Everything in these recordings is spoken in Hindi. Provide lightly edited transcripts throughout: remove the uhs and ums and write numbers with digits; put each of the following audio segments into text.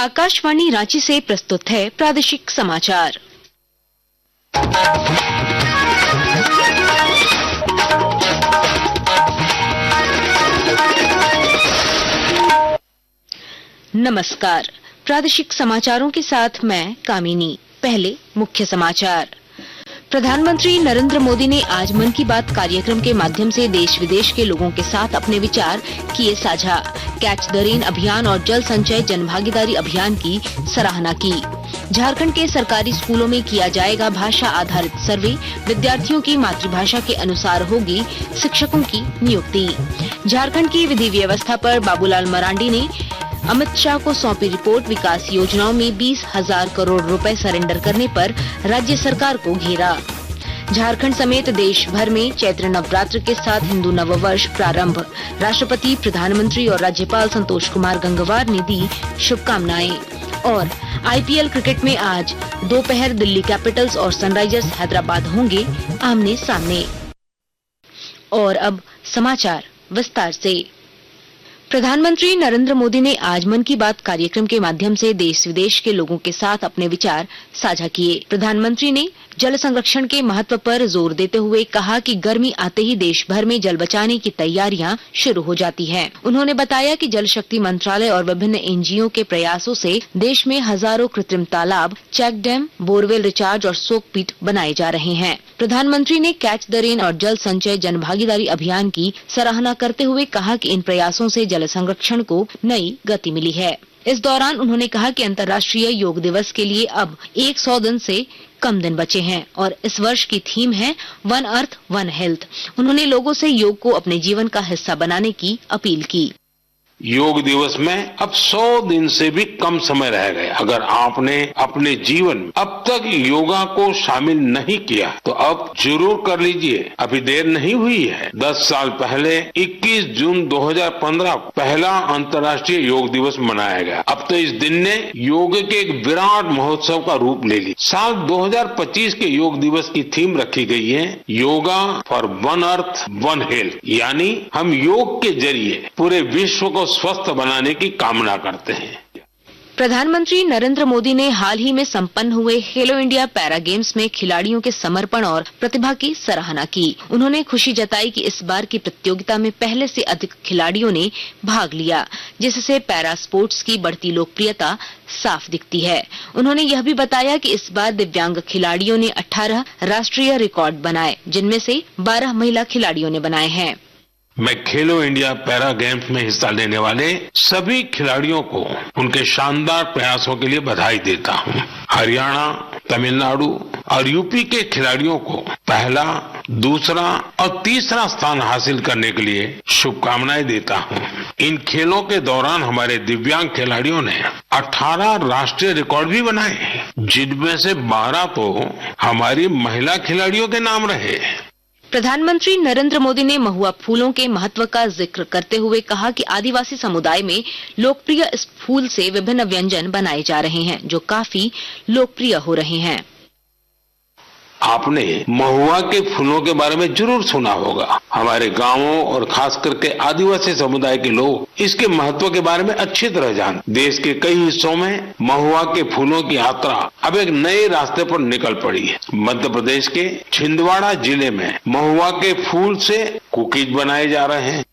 आकाशवाणी रांची से प्रस्तुत है प्रादेशिक समाचार। नमस्कार, प्रादेशिक समाचारों के साथ मैं कामिनी। पहले मुख्य समाचार। प्रधानमंत्री नरेंद्र मोदी ने आज मन की बात कार्यक्रम के माध्यम से देश विदेश के लोगों के साथ अपने विचार किए साझा। कैच द रेन अभियान और जल संचय जनभागीदारी अभियान की सराहना की। झारखंड के सरकारी स्कूलों में किया जाएगा भाषा आधारित सर्वे। विद्यार्थियों की मातृभाषा के अनुसार होगी शिक्षकों की नियुक्ति। झारखंड की विधि व्यवस्था पर बाबूलाल मरांडी ने अमित शाह को सौंपी रिपोर्ट। विकास योजनाओं में 20,000 करोड़ रुपए सरेंडर करने पर राज्य सरकार को घेरा। झारखंड समेत देश भर में चैत्र नवरात्र के साथ हिंदू नववर्ष प्रारंभ। राष्ट्रपति, प्रधानमंत्री और राज्यपाल संतोष कुमार गंगवार ने दी शुभकामनाएं। और आईपीएल क्रिकेट में आज दोपहर दिल्ली कैपिटल्स और सनराइजर्स हैदराबाद होंगे आमने सामने। और अब समाचार विस्तार से। प्रधानमंत्री नरेंद्र मोदी ने आज मन की बात कार्यक्रम के माध्यम से देश विदेश के लोगों के साथ अपने विचार साझा किए। प्रधानमंत्री ने जल संरक्षण के महत्व पर जोर देते हुए कहा कि गर्मी आते ही देश भर में जल बचाने की तैयारियां शुरू हो जाती हैं। उन्होंने बताया कि जल शक्ति मंत्रालय और विभिन्न एनजीओ के प्रयासों से देश में हजारों कृत्रिम तालाब, चेक डैम, बोरवेल रिचार्ज और सोक पिट बनाए जा रहे हैं। प्रधानमंत्री ने कैच द रेन और जल संचय जनभागीदारी अभियान की सराहना करते हुए कहा कि इन प्रयासों से जल संरक्षण को नई गति मिली है। इस दौरान उन्होंने कहा कि अंतर्राष्ट्रीय योग दिवस के लिए अब 100 दिन से कम दिन बचे हैं और इस वर्ष की थीम है वन अर्थ वन हेल्थ। उन्होंने लोगों से योग को अपने जीवन का हिस्सा बनाने की अपील की। योग दिवस में अब 100 दिन से भी कम समय रह गया। अगर आपने अपने जीवन में अब तक योगा को शामिल नहीं किया तो अब जरूर कर लीजिए, अभी देर नहीं हुई है। 10 साल पहले 21 जून 2015 पहला अंतर्राष्ट्रीय योग दिवस मनाया गया। अब तो इस दिन ने योग के एक विराट महोत्सव का रूप ले ली। साल 2025 के योग दिवस की थीम रखी गई है yoga for one earth one health, यानी हम योग के जरिए पूरे विश्व को स्वस्थ बनाने की कामना करते हैं। प्रधानमंत्री नरेंद्र मोदी ने हाल ही में संपन्न हुए खेलो इंडिया पैरा गेम्स में खिलाड़ियों के समर्पण और प्रतिभा की सराहना की। उन्होंने खुशी जताई कि इस बार की प्रतियोगिता में पहले से अधिक खिलाड़ियों ने भाग लिया, जिससे पैरा स्पोर्ट्स की बढ़ती लोकप्रियता साफ दिखती है। उन्होंने यह भी बताया कि इस बार दिव्यांग खिलाड़ियों ने 18 राष्ट्रीय रिकॉर्ड बनाए, जिनमें से 12 महिला खिलाड़ियों ने बनाए हैं। मैं खेलो इंडिया पैरा गेम्स में हिस्सा लेने वाले सभी खिलाड़ियों को उनके शानदार प्रयासों के लिए बधाई देता हूं। हरियाणा, तमिलनाडु और यूपी के खिलाड़ियों को पहला, दूसरा और तीसरा स्थान हासिल करने के लिए शुभकामनाएं देता हूं। इन खेलों के दौरान हमारे दिव्यांग खिलाड़ियों ने 18 राष्ट्रीय रिकॉर्ड भी बनाए, जिनमें से 12 तो हमारी महिला खिलाड़ियों के नाम रहे। प्रधानमंत्री नरेंद्र मोदी ने महुआ फूलों के महत्व का जिक्र करते हुए कहा कि आदिवासी समुदाय में लोकप्रिय इस फूल से विभिन्न व्यंजन बनाए जा रहे हैं, जो काफी लोकप्रिय हो रहे हैं। आपने महुआ के फूलों के बारे में जरूर सुना होगा। हमारे गांवों और खास करके आदिवासी समुदाय के लोग इसके महत्व के बारे में अच्छी तरह जानते। देश के कई हिस्सों में महुआ के फूलों की यात्रा अब एक नए रास्ते पर निकल पड़ी है। मध्य प्रदेश के छिंदवाड़ा जिले में महुआ के फूल से कुकीज बनाए जा रहे हैं।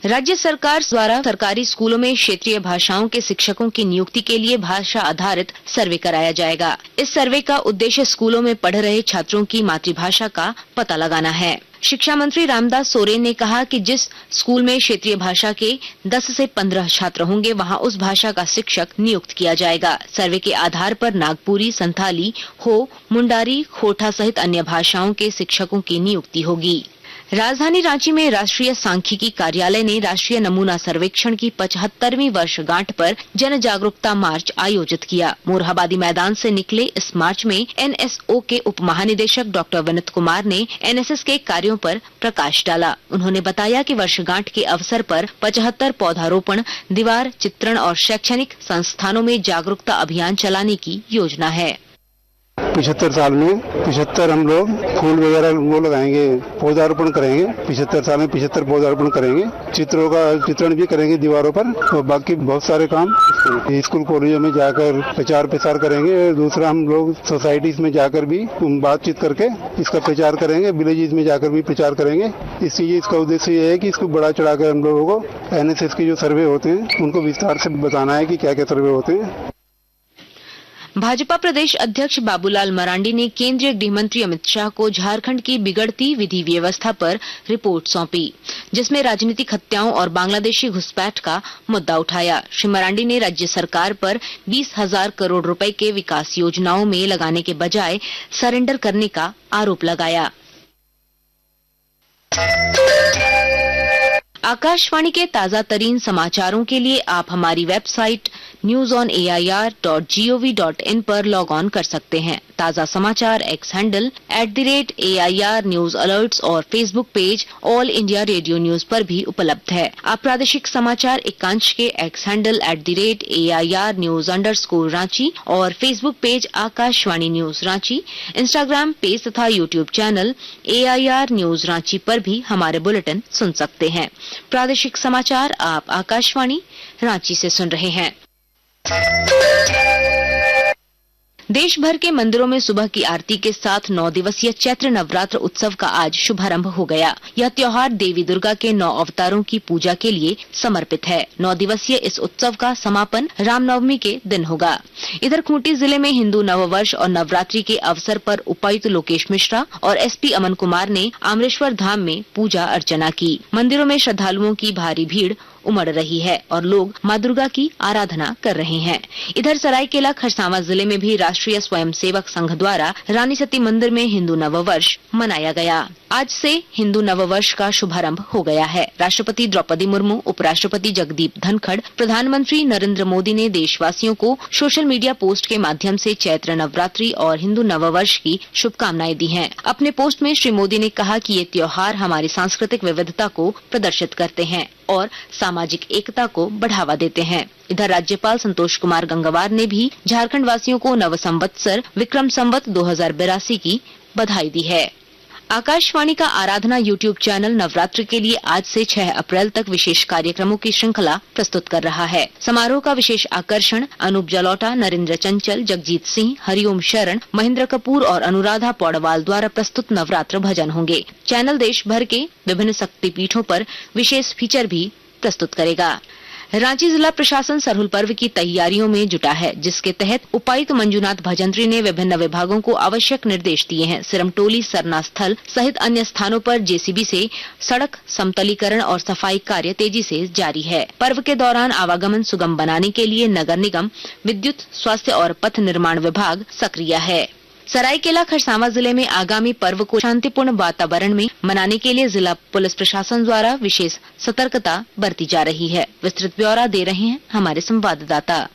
राज्य सरकार द्वारा सरकारी स्कूलों में क्षेत्रीय भाषाओं के शिक्षकों की नियुक्ति के लिए भाषा आधारित सर्वे कराया जाएगा। इस सर्वे का उद्देश्य स्कूलों में पढ़ रहे छात्रों की मातृभाषा का पता लगाना है। शिक्षा मंत्री रामदास सोरेन ने कहा कि जिस स्कूल में क्षेत्रीय भाषा के 10 से 15 छात्र होंगे, वहां उस भाषा का शिक्षक नियुक्त किया जाएगा। सर्वे के आधार पर नागपुरी, संथाली, हो, मुंडारी, खोटा सहित अन्य भाषाओं के शिक्षकों की नियुक्ति होगी। राजधानी रांची में राष्ट्रीय सांख्यिकी कार्यालय ने राष्ट्रीय नमूना सर्वेक्षण की 75वीं वर्षगांठ पर जन जागरूकता मार्च आयोजित किया। मोरहाबादी मैदान से निकले इस मार्च में एनएसओ के उप महानिदेशक डॉक्टर विनीत कुमार ने एनएसएस के कार्यों पर प्रकाश डाला। उन्होंने बताया कि वर्षगांठ के अवसर पर 75 पौधारोपण, दीवार चित्रण और शैक्षणिक संस्थानों में जागरूकता अभियान चलाने की योजना है। 75 साल में 75 हम लोग फूल वगैरह वो लगाएंगे, पौधारोपण करेंगे। 75 साल में 75 पौधारोपण करेंगे। चित्रों का चित्रण भी करेंगे दीवारों पर, और बाकी बहुत सारे काम स्कूल कॉलेजों में जाकर प्रचार प्रसार करेंगे। दूसरा हम लोग सोसाइटीज में जाकर भी बातचीत करके इसका प्रचार करेंगे, विलेजेस में जाकर भी प्रचार करेंगे। इसका उद्देश्य ये है कि इसको बढ़ा चढ़ाकर हम लोगों को एनएसएस के जो सर्वे होते हैं उनको विस्तार से बताना है कि क्या क्या सर्वे होते हैं। भाजपा प्रदेश अध्यक्ष बाबूलाल मरांडी ने केंद्रीय गृह मंत्री अमित शाह को झारखंड की बिगड़ती विधि व्यवस्था पर रिपोर्ट सौंपी, जिसमें राजनीतिक हत्याओं और बांग्लादेशी घुसपैठ का मुद्दा उठाया। श्री मरांडी ने राज्य सरकार पर 20,000 करोड़ रुपए के विकास योजनाओं में लगाने के बजाय सरेंडर करने का आरोप लगाया। आकाशवाणी के ताजा तरीन समाचारों के लिए आप हमारी वेबसाइट newsonair.gov.in पर लॉग ऑन कर सकते हैं। ताजा समाचार X handle @AIR news alerts और Facebook page all India radio news पर भी उपलब्ध है। आप प्रादेशिक समाचार एकांश के X handle @AIR news _Ranchi और Facebook page Akashvani news Ranchi, Instagram page तथा YouTube channel AIR news Ranchi पर भी हमारे बुलेटिन सुन सकते हैं। प्रादेशिक समाचार आप आकाशवाणी रांची से सुन रहे हैं। देश भर के मंदिरों में सुबह की आरती के साथ 9 दिवसीय चैत्र नवरात्र उत्सव का आज शुभारंभ हो गया। यह त्योहार देवी दुर्गा के 9 अवतारों की पूजा के लिए समर्पित है। 9 दिवसीय इस उत्सव का समापन रामनवमी के दिन होगा। इधर खूंटी जिले में हिंदू नववर्ष और नवरात्रि के अवसर पर उपायुक्त लोकेश मिश्रा और SP अमन कुमार ने आमरेश्वर धाम में पूजा अर्चना की। मंदिरों में श्रद्धालुओं की भारी भीड़ उमड़ रही है और लोग मां दुर्गा की आराधना कर रहे हैं। इधर सरायकेला खरसावां जिले में भी राष्ट्रीय स्वयंसेवक संघ द्वारा रानी सती मंदिर में हिंदू नववर्ष मनाया गया। आज से हिंदू नववर्ष का शुभारंभ हो गया है। राष्ट्रपति द्रौपदी मुर्मू, उपराष्ट्रपति जगदीप धनखड़, प्रधानमंत्री नरेंद्र मोदी ने देशवासियों को सोशल मीडिया पोस्ट के माध्यम से चैत्र नवरात्रि और हिंदू नववर्ष की शुभकामनाएं दी हैं। अपने पोस्ट में श्री मोदी ने कहा कि ये त्योहार हमारी सांस्कृतिक विविधता को प्रदर्शित करते हैं और सामाजिक एकता को बढ़ावा देते हैं। इधर राज्यपाल संतोष कुमार गंगवार ने भी झारखंड वासियों को नव संवत्सर विक्रम संवत 2082 की बधाई दी है। आकाशवाणी का आराधना यूट्यूब चैनल नवरात्रि के लिए आज से 6 अप्रैल तक विशेष कार्यक्रमों की श्रृंखला प्रस्तुत कर रहा है। समारोह का विशेष आकर्षण अनूप जलोटा, नरेंद्र चंचल, जगजीत सिंह, हरिओम शरण, महेंद्र कपूर और अनुराधा पौडवाल द्वारा प्रस्तुत नवरात्र भजन होंगे। चैनल देश भर के विभिन्न शक्तिपीठों पर विशेष फीचर भी प्रस्तुत करेगा। रांची जिला प्रशासन सरहुल पर्व की तैयारियों में जुटा है, जिसके तहत उपायुक्त मंजूनाथ भजंत्री ने विभिन्न विभागों को आवश्यक निर्देश दिए हैं। सिरमटोली, सरना स्थल सहित अन्य स्थानों पर JCB से सड़क समतलीकरण और सफाई कार्य तेजी से जारी है। पर्व के दौरान आवागमन सुगम बनाने के लिए नगर निगम, विद्युत, स्वास्थ्य और पथ निर्माण विभाग सक्रिय है। सरायकेला खरसावां जिले में आगामी पर्व को शांतिपूर्ण वातावरण में मनाने के लिए जिला पुलिस प्रशासन द्वारा विशेष सतर्कता बरती जा रही है। विस्तृत ब्यौरा दे रहे हैं हमारे संवाददाता।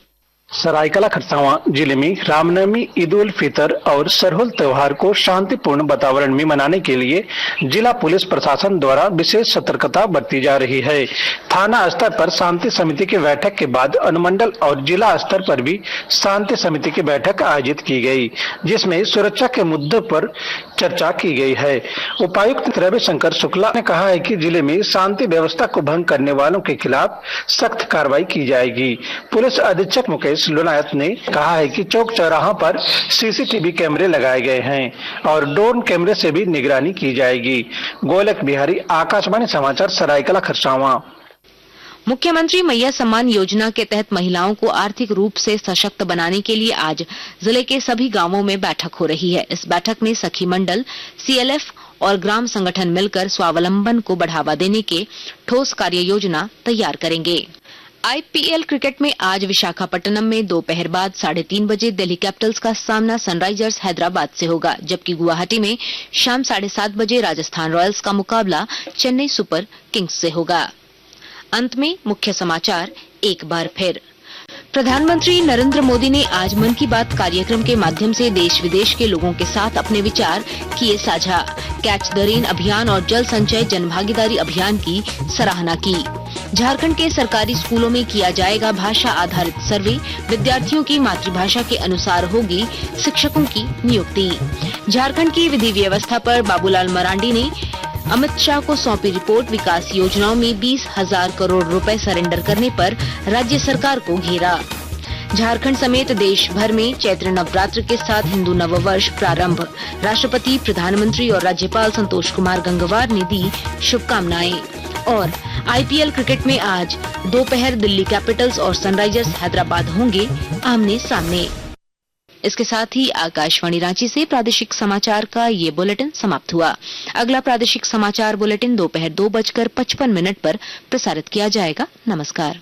सरायकेला खरसावां जिले में रामनवमी, ईद उल फितर और सरहुल त्योहार को शांतिपूर्ण वातावरण में मनाने के लिए जिला पुलिस प्रशासन द्वारा विशेष सतर्कता बरती जा रही है। थाना स्तर पर शांति समिति की बैठक के बाद अनुमंडल और जिला स्तर पर भी शांति समिति की बैठक आयोजित की गई, जिसमें सुरक्षा के मुद्दों पर चर्चा की गई है। उपायुक्त रविशंकर शुक्ला ने कहा है कि जिले में शांति व्यवस्था को भंग करने वालों के खिलाफ सख्त कार्रवाई की जाएगी। पुलिस अधीक्षक मुकेश लुनायत ने कहा है कि चौक चौराहों पर CCTV कैमरे लगाए गए हैं और ड्रोन कैमरे से भी निगरानी की जाएगी। गोलक बिहारी, आकाशवाणी समाचार, सरायकेला खरसावां। मुख्यमंत्री मैया सम्मान योजना के तहत महिलाओं को आर्थिक रूप से सशक्त बनाने के लिए आज जिले के सभी गांवों में बैठक हो रही है। इस बैठक में सखी मंडल, CLF और ग्राम संगठन मिलकर स्वावलंबन को बढ़ावा देने के ठोस कार्य योजना तैयार करेंगे। IPL क्रिकेट में आज विशाखापट्टनम में दोपहर बाद 3:30 बजे दिल्ली कैपिटल्स का सामना सनराइजर्स हैदराबाद से होगा, जबकि गुवाहाटी में शाम 7:30 बजे राजस्थान रॉयल्स का मुकाबला चेन्नई सुपर किंग्स से होगा। अंत में मुख्य समाचार एक बार फिर। प्रधानमंत्री नरेंद्र मोदी ने आज मन की बात कार्यक्रम के माध्यम से देश विदेश के लोगों के साथ अपने विचार किए साझा। कैच द रेन अभियान और जल संचय जनभागीदारी अभियान की सराहना की। झारखंड के सरकारी स्कूलों में किया जाएगा भाषा आधारित सर्वे, विद्यार्थियों की मातृभाषा के अनुसार होगी शिक्षकों की नियुक्ति। झारखंड की विधि व्यवस्था पर बाबूलाल मरांडी ने अमित शाह को सौंपी रिपोर्ट। विकास योजनाओं में 20,000 करोड़ रुपए सरेंडर करने पर राज्य सरकार को घेरा। झारखंड समेत देश भर में चैत्र नवरात्र के साथ हिंदू नववर्ष प्रारंभ। राष्ट्रपति, प्रधानमंत्री और राज्यपाल संतोष कुमार गंगवार ने दी शुभकामनाएं। और आईपीएल क्रिकेट में आज दोपहर दिल्ली कैपिटल्स और सनराइजर्स हैदराबाद होंगे आमने सामने। इसके साथ ही आकाशवाणी रांची से प्रादेशिक समाचार का ये बुलेटिन समाप्त हुआ। अगला प्रादेशिक समाचार बुलेटिन दोपहर 2:55 पर प्रसारित किया जाएगा। नमस्कार।